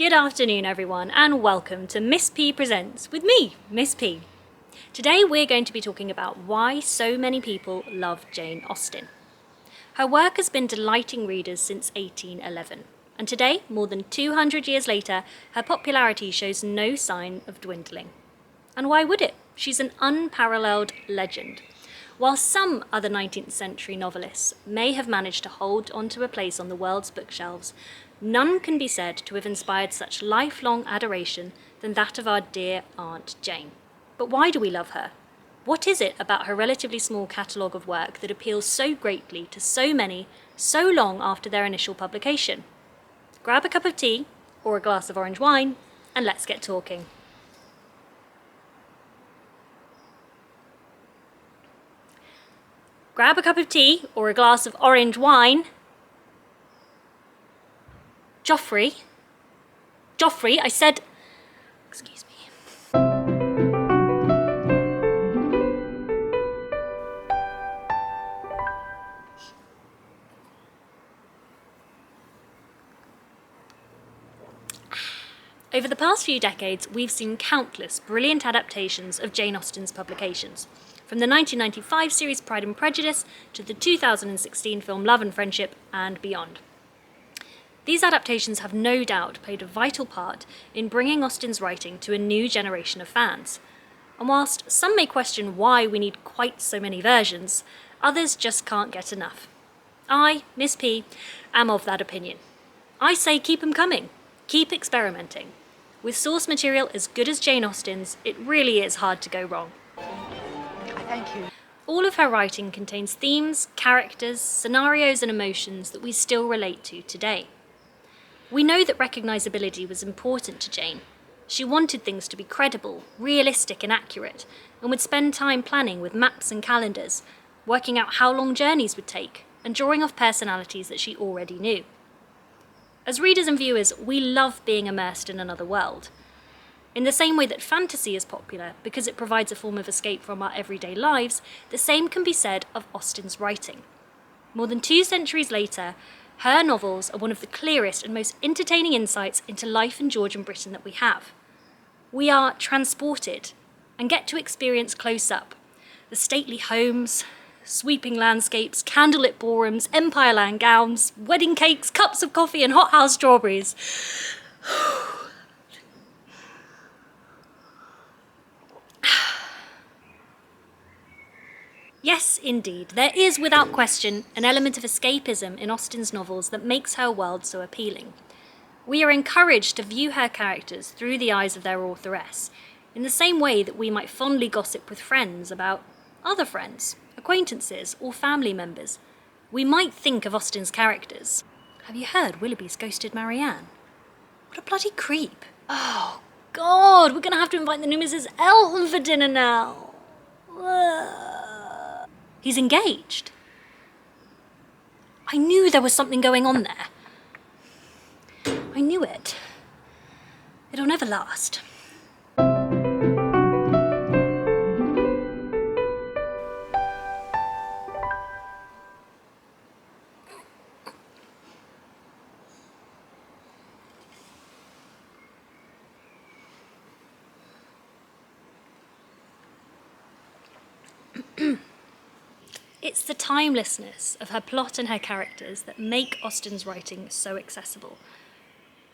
Good afternoon everyone and welcome to Miss P Presents with me, Miss P. Today we're going to be talking about why so many people love Jane Austen. Her work has been delighting readers since 1811, and today, more than 200 years later, her popularity shows no sign of dwindling. And why would it? She's an unparalleled legend. While some other 19th century novelists may have managed to hold onto a place on the world's bookshelves, none can be said to have inspired such lifelong adoration than that of our dear Aunt Jane. But why do we love her? What is it about her relatively small catalogue of work that appeals so greatly to so many, so long after their initial publication? Grab a cup of tea or a glass of orange wine and let's get talking. Grab a cup of tea or a glass of orange wine. Joffrey, I said, excuse me. Over the past few decades, we've seen countless brilliant adaptations of Jane Austen's publications, from the 1995 series Pride and Prejudice to the 2016 film Love and Friendship and beyond. These adaptations have no doubt played a vital part in bringing Austen's writing to a new generation of fans. And whilst some may question why we need quite so many versions, others just can't get enough. I, Miss P, am of that opinion. I say keep them coming, keep experimenting. With source material as good as Jane Austen's, it really is hard to go wrong. Thank you. All of her writing contains themes, characters, scenarios and emotions that we still relate to today. We know that recognisability was important to Jane. She wanted things to be credible, realistic and accurate, and would spend time planning with maps and calendars, working out how long journeys would take, and drawing off personalities that she already knew. As readers and viewers, we love being immersed in another world. In the same way that fantasy is popular because it provides a form of escape from our everyday lives, the same can be said of Austen's writing. More than 2 centuries later, her novels are one of the clearest and most entertaining insights into life in Georgian Britain that we have. We are transported and get to experience close up the stately homes, sweeping landscapes, candlelit ballrooms, Empire Land gowns, wedding cakes, cups of coffee and hothouse strawberries. Yes, indeed, there is without question an element of escapism in Austen's novels that makes her world so appealing. We are encouraged to view her characters through the eyes of their authoress, in the same way that we might fondly gossip with friends about other friends, acquaintances or family members. We might think of Austen's characters. Have you heard Willoughby's ghosted Marianne? What a bloody creep. Oh, God, we're going to have to invite the new Mrs. Elton for dinner now. He's engaged. I knew there was something going on there. I knew it. It'll never last. It's the timelessness of her plot and her characters that make Austen's writing so accessible.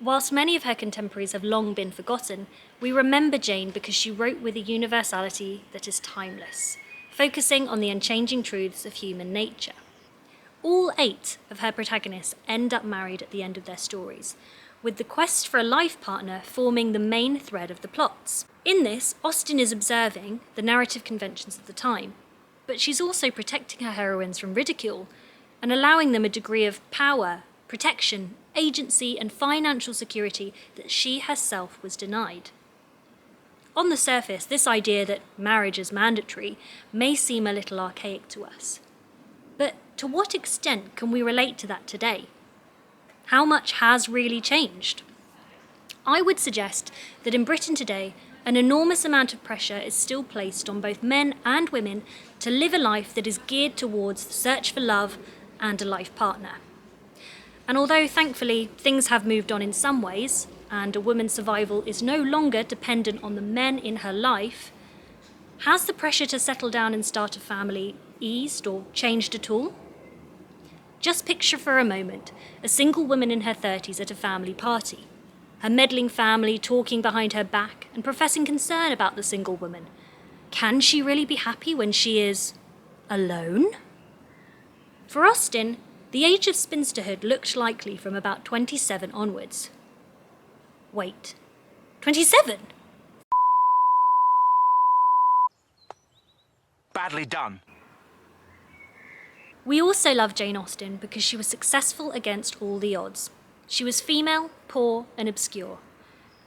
Whilst many of her contemporaries have long been forgotten, we remember Jane because she wrote with a universality that is timeless, focusing on the unchanging truths of human nature. All 8 of her protagonists end up married at the end of their stories, with the quest for a life partner forming the main thread of the plots. In this, Austen is observing the narrative conventions of the time, but she's also protecting her heroines from ridicule and allowing them a degree of power, protection, agency and financial security that she herself was denied. On the surface, this idea that marriage is mandatory may seem a little archaic to us. But to what extent can we relate to that today? How much has really changed? I would suggest that in Britain today, an enormous amount of pressure is still placed on both men and women to live a life that is geared towards the search for love and a life partner. And although, thankfully, things have moved on in some ways, and a woman's survival is no longer dependent on the men in her life, has the pressure to settle down and start a family eased or changed at all? Just picture for a moment a single woman in her 30s at a family party, her meddling family talking behind her back and professing concern about the single woman. Can she really be happy when she is alone? For Austen, the age of spinsterhood looked likely from about 27 onwards. Wait, 27? Badly done. We also love Jane Austen because she was successful against all the odds. She was female, poor, and obscure.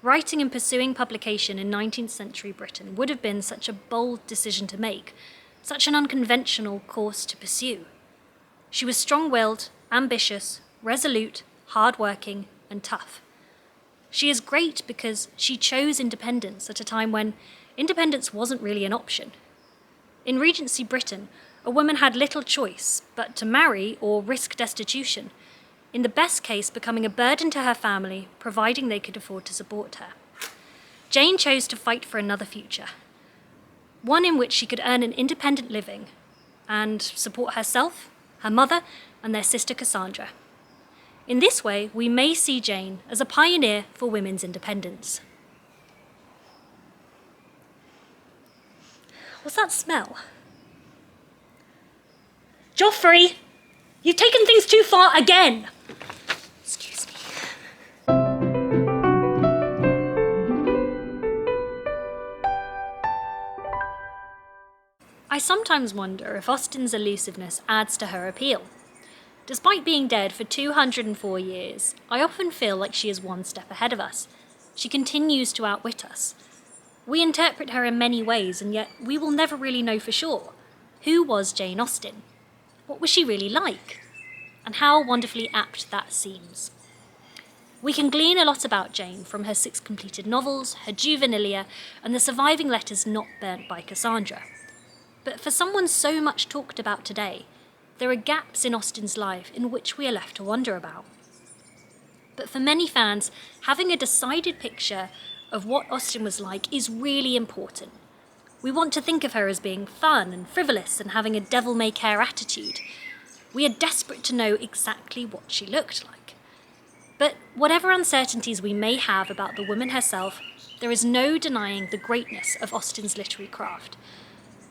Writing and pursuing publication in 19th century Britain would have been such a bold decision to make, such an unconventional course to pursue. She was strong-willed, ambitious, resolute, hard-working, and tough. She is great because she chose independence at a time when independence wasn't really an option. In Regency Britain, a woman had little choice but to marry or risk destitution, in the best case becoming a burden to her family, providing they could afford to support her. Jane chose to fight for another future, one in which she could earn an independent living and support herself, her mother, and their sister Cassandra. In this way, we may see Jane as a pioneer for women's independence. What's that smell? Joffrey! You've taken things too far again! Excuse me. I sometimes wonder if Austen's elusiveness adds to her appeal. Despite being dead for 204 years, I often feel like she is one step ahead of us. She continues to outwit us. We interpret her in many ways, and yet we will never really know for sure. Who was Jane Austen? What was she really like? And how wonderfully apt that seems. We can glean a lot about Jane from her 6 completed novels, her juvenilia, and the surviving letters not burnt by Cassandra. But for someone so much talked about today, there are gaps in Austen's life in which we are left to wonder about. But for many fans, having a decided picture of what Austen was like is really important. We want to think of her as being fun and frivolous and having a devil-may-care attitude. We are desperate to know exactly what she looked like. But whatever uncertainties we may have about the woman herself, there is no denying the greatness of Austen's literary craft.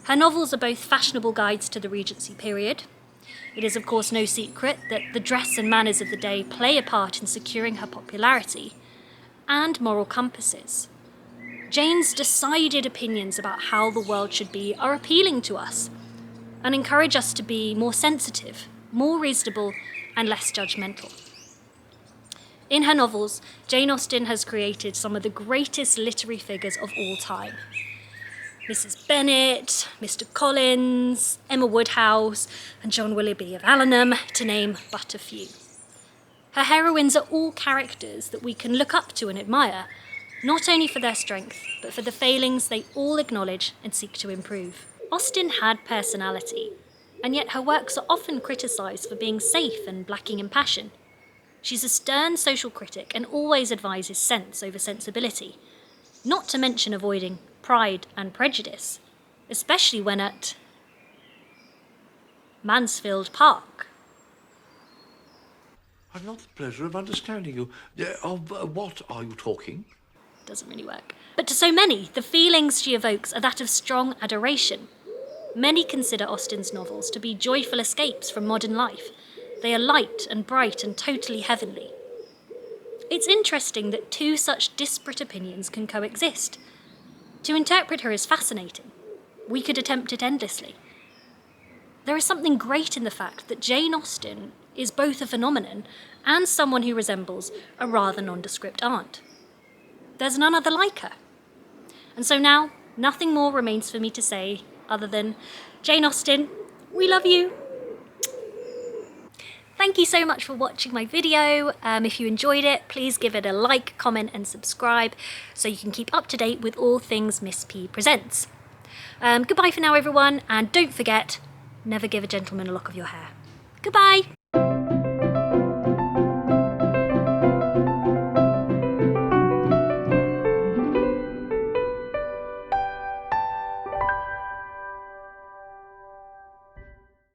Her novels are both fashionable guides to the Regency period. It is of course no secret that the dress and manners of the day play a part in securing her popularity, and moral compasses. Jane's decided opinions about how the world should be are appealing to us and encourage us to be more sensitive, more reasonable, and less judgmental. In her novels, Jane Austen has created some of the greatest literary figures of all time. Mrs. Bennet, Mr. Collins, Emma Woodhouse, and John Willoughby of Allenham, to name but a few. Her heroines are all characters that we can look up to and admire, not only for their strength, but for the failings they all acknowledge and seek to improve. Austen had personality, and yet her works are often criticised for being safe and lacking in passion. She's a stern social critic and always advises sense over sensibility, not to mention avoiding pride and prejudice, especially when at Mansfield Park. I've not the pleasure of understanding you. Of what are you talking? Doesn't really work. But to so many, the feelings she evokes are that of strong adoration. Many consider Austen's novels to be joyful escapes from modern life. They are light and bright and totally heavenly. It's interesting that two such disparate opinions can coexist. To interpret her is fascinating. We could attempt it endlessly. There is something great in the fact that Jane Austen is both a phenomenon and someone who resembles a rather nondescript aunt. There's none other like her. And so now, nothing more remains for me to say other than, Jane Austen, we love you. Thank you so much for watching my video. If you enjoyed it, please give it a like, comment, and subscribe so you can keep up to date with all things Miss P presents. Goodbye for now, everyone, and don't forget, never give a gentleman a lock of your hair. Goodbye.